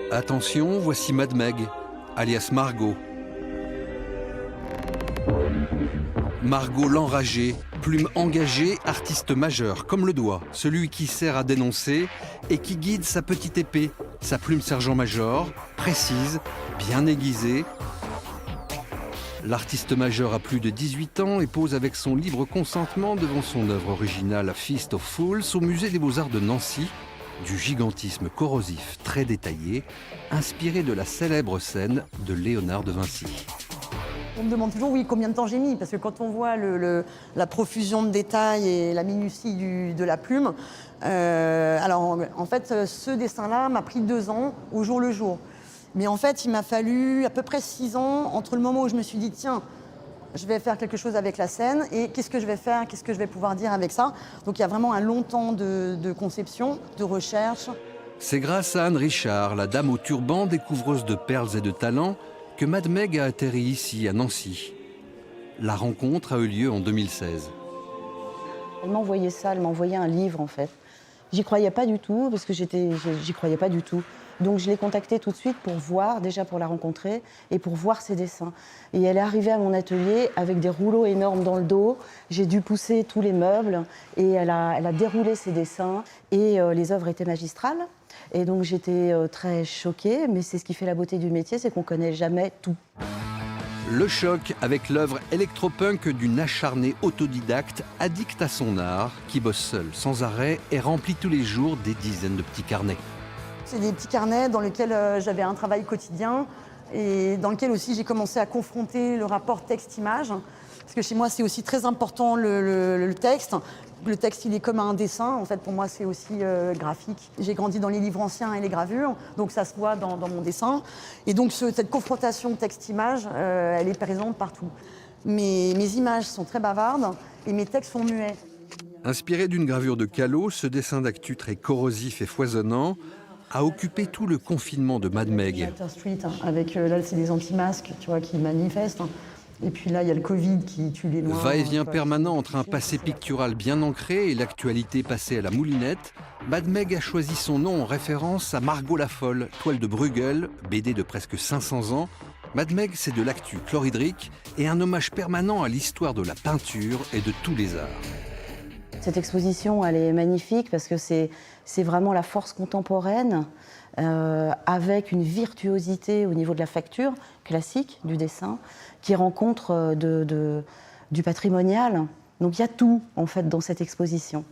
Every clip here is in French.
Attention, voici Mad Meg, alias Margot. Margot l'enragée, plume engagée, artiste majeur, comme le doigt, celui qui sert à dénoncer et qui guide sa petite épée, sa plume sergent-major, précise, bien aiguisée. L'artiste majeur a plus de 18 ans et pose avec son libre consentement devant son œuvre originale Feast of Fools au musée des Beaux-Arts de Nancy, du gigantisme corrosif très détaillé, inspiré de la célèbre scène de Léonard de Vinci. On me demande toujours, oui, combien de temps j'ai mis, parce que quand on voit la profusion de détails et la minutie de la plume, alors en fait, ce dessin-là m'a pris 2 ans au jour le jour. Mais en fait, il m'a fallu à peu près 6 ans entre le moment où je me suis dit, tiens, je vais faire quelque chose avec la scène et qu'est-ce que je vais faire, qu'est-ce que je vais pouvoir dire avec ça. Donc il y a vraiment un long temps de conception, de recherche. C'est grâce à Anne Richard, la dame au turban, découvreuse de perles et de talents, que Mad Meg a atterri ici, à Nancy. La rencontre a eu lieu en 2016. Elle m'a envoyé ça, elle m'a envoyé un livre en fait. J'y croyais pas du tout, parce que j'y croyais pas du tout. Donc je l'ai contactée tout de suite pour voir, déjà pour la rencontrer, et pour voir ses dessins. Et elle est arrivée à mon atelier avec des rouleaux énormes dans le dos. J'ai dû pousser tous les meubles, et elle a déroulé ses dessins. Et les œuvres étaient magistrales. Et donc j'étais très choquée, mais c'est ce qui fait la beauté du métier, c'est qu'on connaît jamais tout. Le choc avec l'œuvre électropunk d'une acharnée autodidacte, addict à son art, qui bosse seule, sans arrêt, et remplit tous les jours des dizaines de petits carnets. C'est des petits carnets dans lesquels j'avais un travail quotidien et dans lequel aussi j'ai commencé à confronter le rapport texte-image. Parce que chez moi, c'est aussi très important le texte. Le texte, il est comme un dessin. En fait, pour moi, c'est aussi graphique. J'ai grandi dans les livres anciens et les gravures, donc ça se voit dans mon dessin. Et donc, cette confrontation texte-image, elle est présente partout. Mes images sont très bavardes et mes textes sont muets. Inspiré d'une gravure de Callot, ce dessin d'actu très corrosif et foisonnant a occupé tout le confinement de Mad Meg. Alter Street, avec là, c'est des anti-masques, tu vois, qui manifestent. Et puis là, il y a le Covid qui tue les Noirs. Va-et-vient permanent entre un passé pictural bien ancré et l'actualité passée à la moulinette, Mad Meg a choisi son nom en référence à Margot la Folle, toile de Bruegel, BD de presque 500 ans. Mad Meg, c'est de l'actu chlorhydrique et un hommage permanent à l'histoire de la peinture et de tous les arts. Cette exposition, elle est magnifique parce que c'est vraiment la force contemporaine avec une virtuosité au niveau de la facture classique du dessin qui rencontre du patrimonial. Donc il y a tout en fait dans cette exposition.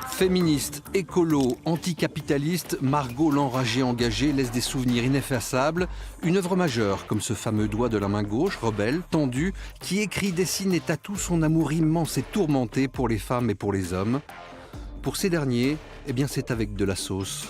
Féministe, écolo, anticapitaliste, Margot l'enragée engagée laisse des souvenirs ineffaçables. Une œuvre majeure, comme ce fameux doigt de la main gauche, rebelle, tendu, qui écrit, dessine et tatoue son amour immense et tourmenté pour les femmes et pour les hommes. Pour ces derniers, eh bien c'est avec de la sauce.